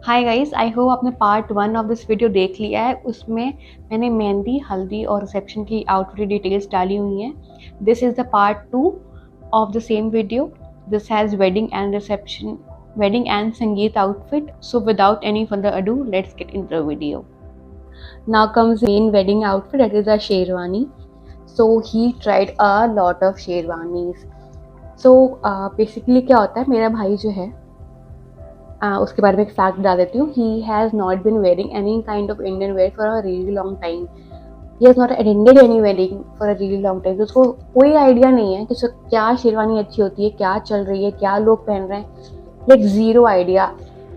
Hi guys, I hope आपने part 1 of this video देख लिया है। उसमें मैंने मेहंदी, हल्दी और रिसेप्शन की आउटफिट डिटेल्स डाली हुई हैं। This is the part 2 of the same video. This has wedding and reception, wedding and sangeet outfit. So without any further ado, let's get in the video. Now comes main wedding outfit, that is a sherwani. So he tried a lot of sherwanis. So basically क्या होता है, मेरा भाई जो है उसके बारे में एक फैक्ट बता देती हूँ। He has not been wearing any kind of Indian wear for a really long time. He has not attended any wedding for a really long time. तो उसको कोई आइडिया नहीं है कि क्या शेरवानी अच्छी होती है, क्या चल रही है, क्या लोग पहन रहे हैं। Like zero idea.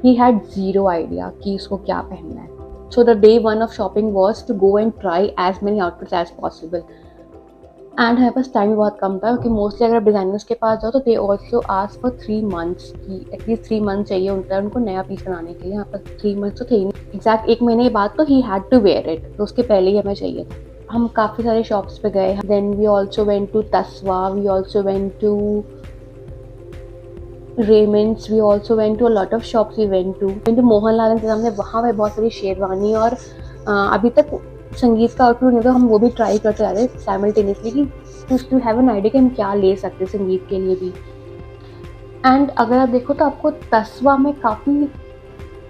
He had zero idea कि उसको क्या पहनना है। So the day one of shopping was to go and try as many outfits as possible. And हमारे पास टाइम बहुत कम था क्योंकि मोस्टली अगर डिज़ाइनर्स के पास जाओ तो they also ask for 3 months की एटलीस्ट 3 मंथ चाहिए होता है उनको नया पीस बनाने के लिए। यहाँ पर 3 मंथ्स तो थे ही नहीं, एग्जैक्ट 1 महीने के बाद तो he had to wear it, तो उसके पहले ही हमें चाहिए था। हम काफ़ी सारे शॉप्स पे गए। Then we also went to Tasva, we also went to Raymond's, we also went to a lot of shops. We went to Mohanlal and हमने वहाँ पे बहुत सारी शेरवानी और अभी तक संगीत का आउटफिट नहीं, तो हम वो भी ट्राई करते जा रहे हैं साइमल्टेनियसली कि टू हैव एन आइडिया कि हम क्या ले सकते हैं संगीत के लिए भी। एंड अगर आप देखो तो आपको तस्वा में काफ़ी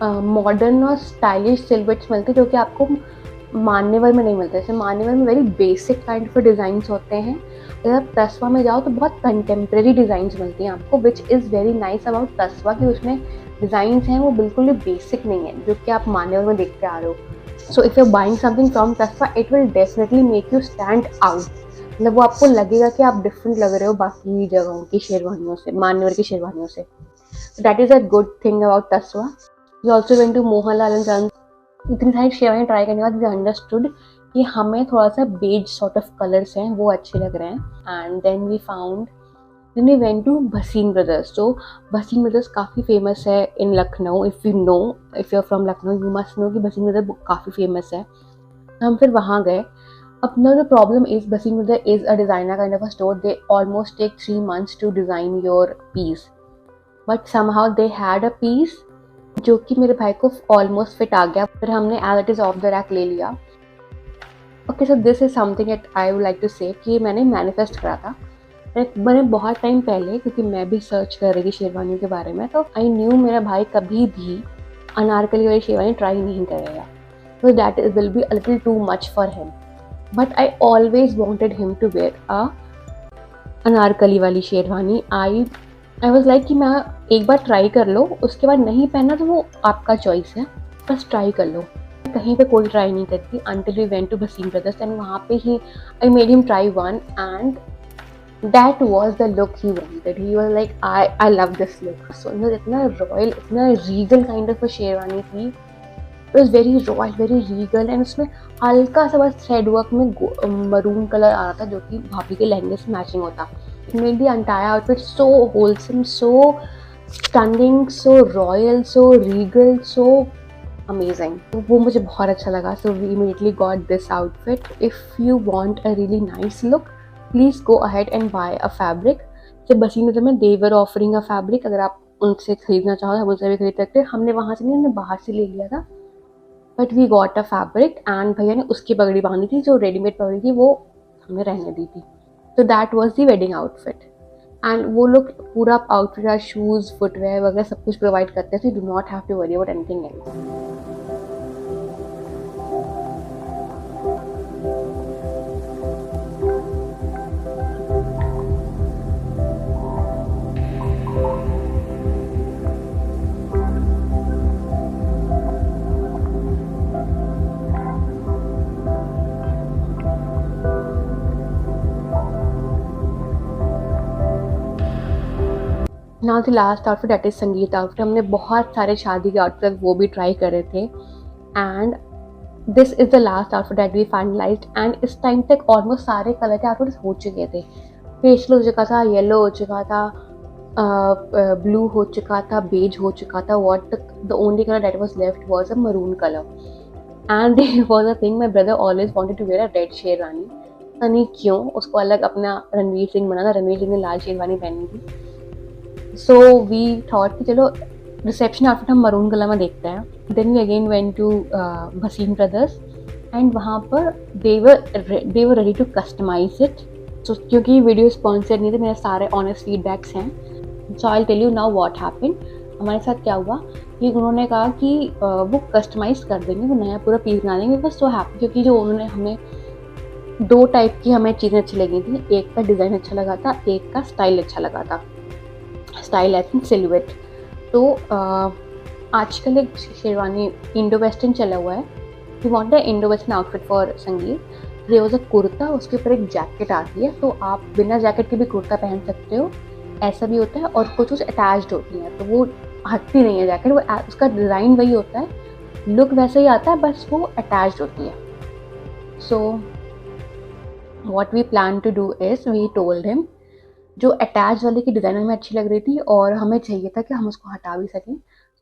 मॉडर्न और स्टाइलिश सिल्हूएट्स मिलते हैं जो कि आपको मान्यवर में नहीं मिलते। जैसे मान्यवर में very basic kind of designs होते हैं, अगर आप तस्वा में जाओ तो बहुत कंटेम्प्रेरी डिज़ाइंस मिलती हैं आपको, which is very nice about Tasva कि उसमें डिज़ाइंस हैं वो बिल्कुल भी बेसिक नहीं है जो कि आप मान्यवर में देखते आ रहे हो। So if you are buying something from Tasva, it will definitely make you stand out. मतलब वो आपको लगेगा कि आप डिफरेंट लग रहे हो बाकी जगहों की शेरवानियों से, मान्यवर की शेरवानियों से। That is a good thing about Tasva. We also went to Mohanlal and sons. इतनी सारी शेरवानी ट्राई करने के बाद वी अंडरस्टूड कि हमें थोड़ा सा बेज सॉर्ट ऑफ कलर्स हैं वो अच्छे लग रहे हैं। And then we went to Bhasin brothers. तो भसीन ब्रदर्स काफ़ी फेमस है in Lucknow. If you are from Lucknow you must know कि भसीन ब्रदर काफ़ी फेमस है। हम फिर वहाँ गए। अपना जो problem is Bhasin brother is a designer kind of a store. They almost take 3 months to design your piece, but somehow they had a piece जो कि मेरे भाई को ऑलमोस्ट फिट आ गया। फिर हमने as it is off the rack ले लिया। Okay, so this is something that I would like to say कि मैंने मैनिफेस्ट करा था। मैंने बहुत टाइम पहले, क्योंकि मैं भी सर्च कर रही थी शेरवानियों के बारे में, तो आई न्यू मेरा भाई कभी भी अनारकली वाली शेरवानी ट्राई नहीं करेगा, so that it will be a little too much for him. But I always wanted him to wear a Anarkali वाली शेरवानी. I was like कि मैं एक बार ट्राई कर लो, उसके बाद नहीं पहनना तो वो आपका चॉइस है, बस ट्राई कर लो। कहीं पे कोई ट्राई नहीं करती until we went to Bhasin brothers and वहाँ पे ही I made him try one and that was the look he wanted. He was like I love this look. So इतना रॉयल, इतना रीगल काइंड ऑफ शेरवानी थी. It was very royal, very regal, and उसमें हल्का सा बस thread work में maroon colour आ रहा था जो कि भाभी के लहंगे से मैचिंग होता. It made the entire outfit so wholesome, so stunning, so royal, so regal, so amazing. वो मुझे बहुत अच्छा लगा. So we immediately got this outfit. If you want a really nice look, please go ahead and buy a fabric. जब बसीन में they were offering a fabric, अगर आप उनसे खरीदना चाहो आप उनसे भी खरीद सकते हैं. हमने वहाँ से नहीं, हमने बाहर से ले लिया था. But we got a fabric and भैया ने उसकी पगड़ी बांधी थी, जो रेडीमेड पगड़ी थी वो हमने रहने दी थी. तो that was the wedding outfit. And वो लोग पूरा आउटफिट, शूज़, फुटवेयर वगैरह सब कुछ प्रोवाइड करते थे. Do not have to worry about anything else. Now the last outfit, that is Sangeet outfit. हमने बहुत सारे शादी के आउटफिट वो भी ट्राई करे थे. And this is the last outfit that we finalized. एंड इस टाइम तक ऑलमोस्ट सारे कलर के आउटफिट्स हो चुके थे. पेस्टल हो चुका था, येलो हो चुका था, ब्लू हो चुका था, बेज हो चुका था. What the only colour that was left was a maroon colour. And there was a thing, my brother always wanted to wear a red sherwani. पता नहीं क्यों उसको अलग अपना रणवीर सिंह बना था. रणवीर सिंह ने लाल शेरवानी पहनी थी. सो वी थॉट कि चलो रिसेप्शन आउटफिट हम मरून कलर में देखते हैं. Then we again went to Bhasin brothers and वहाँ पर they were ready to customise it. So क्योंकि वीडियो स्पॉन्सर नहीं थे, मेरे सारे ऑनेस्ट फीडबैक्स हैं. So I will tell you now what happened. हमारे साथ क्या हुआ कि उन्होंने कहा कि वो कस्टमाइज़ कर देंगे, वो नया पूरा पीस बना देंगे. बस सो हैप्पी क्योंकि जो उन्होंने हमें 2 टाइप की हमें चीज़ें अच्छी लगी थी. एक का डिज़ाइन अच्छा लगा था, एक का स्टाइल अच्छा लगा था. Style I think silhouette. तो आजकल एक शेरवानी इंडो वेस्टर्न चला हुआ है. We want a Indo western outfit for Sangeet. There was a kurta, उसके ऊपर एक जैकेट आती है, तो आप बिना जैकेट के भी कुर्ता पहन सकते हो. ऐसा भी होता है. और कुछ अटैच्ड होती है, तो वो हटती नहीं है जैकेट. वो उसका डिज़ाइन वही होता है, लुक वैसे ही आता है, बस वो अटैच्ड होती है. So what we plan to do is we told him, जो अटैच वाले की डिज़ाइन हमें अच्छी लग रही थी और हमें चाहिए था कि हम उसको हटा भी सकें.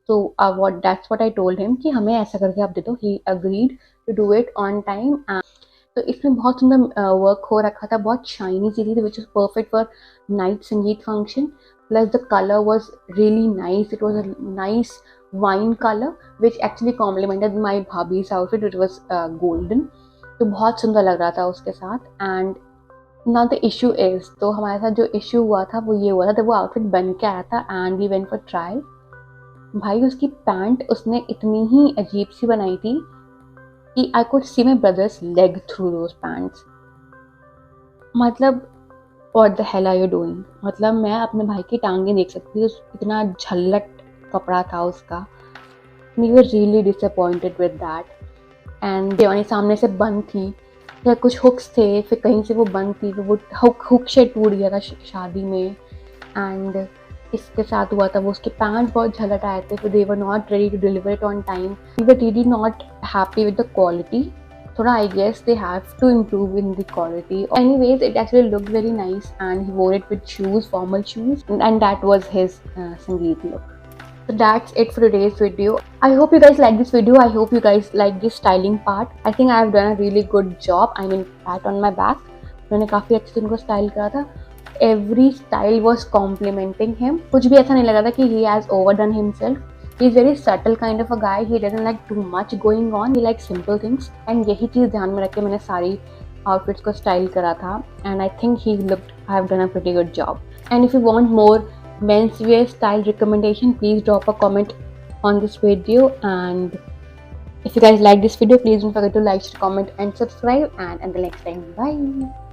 तो that's what I told him कि हमें ऐसा करके आप दे दो. He agreed to do it on time. तो इसमें बहुत सुंदर वर्क हो रखा था, बहुत शाइनी सी थी, which is perfect for night sangeet function. Plus the colour was really nice. It was a nice wine colour which actually complemented my भाभीज आउटफिट विच वॉज गोल्डन. तो बहुत सुंदर लग रहा था उसके साथ. And now the issue is, तो हमारे साथ जो इशू हुआ था वो ये हुआ था, जब वो आउटफिट बन के आया था and we went for trial. भाई उसकी पैंट उसने इतनी ही अजीब सी बनाई थी कि I could see my brother's leg through those pants. मतलब what the hell are you doing. मतलब मैं अपने भाई की टांगें देख सकती हूँ, इतना झल्लट कपड़ा था उसका. We were really disappointed with that. And देवानी सामने से बंद थी, या कुछ हुक्स थे, फिर कहीं से वो बंद थी, तो वो हुक से टूट गया था शादी में. एंड इसके साथ हुआ था वो उसके पैंट बहुत झलट आए थे, तो they were not ready to deliver it on time. We were really not happy with the quality. थोड़ा I guess they have to improve in the quality. Anyways, it actually looked very nice and he wore it with shoes, formal shoes, and that was his Sangeet look. So that's it for today's video. I hope you guys like this video. I hope you guys like this styling part. I think I have done a really good job. I mean, pat on my back. मैंने काफ़ी अच्छे से उनको style करा था. Every style was complimenting him. कुछ भी ऐसा नहीं लगा था कि he has overdone himself. He's very subtle kind of a guy. He doesn't like too much going on. He likes simple things. And यही चीज़ ध्यान में रख के मैंने सारी outfits को style करा था. And I think I have done a pretty good job. And if you want more men's wear style recommendation, please drop a comment on this video. And if you guys like this video, please don't forget to like, share, comment and subscribe. And until next time, bye.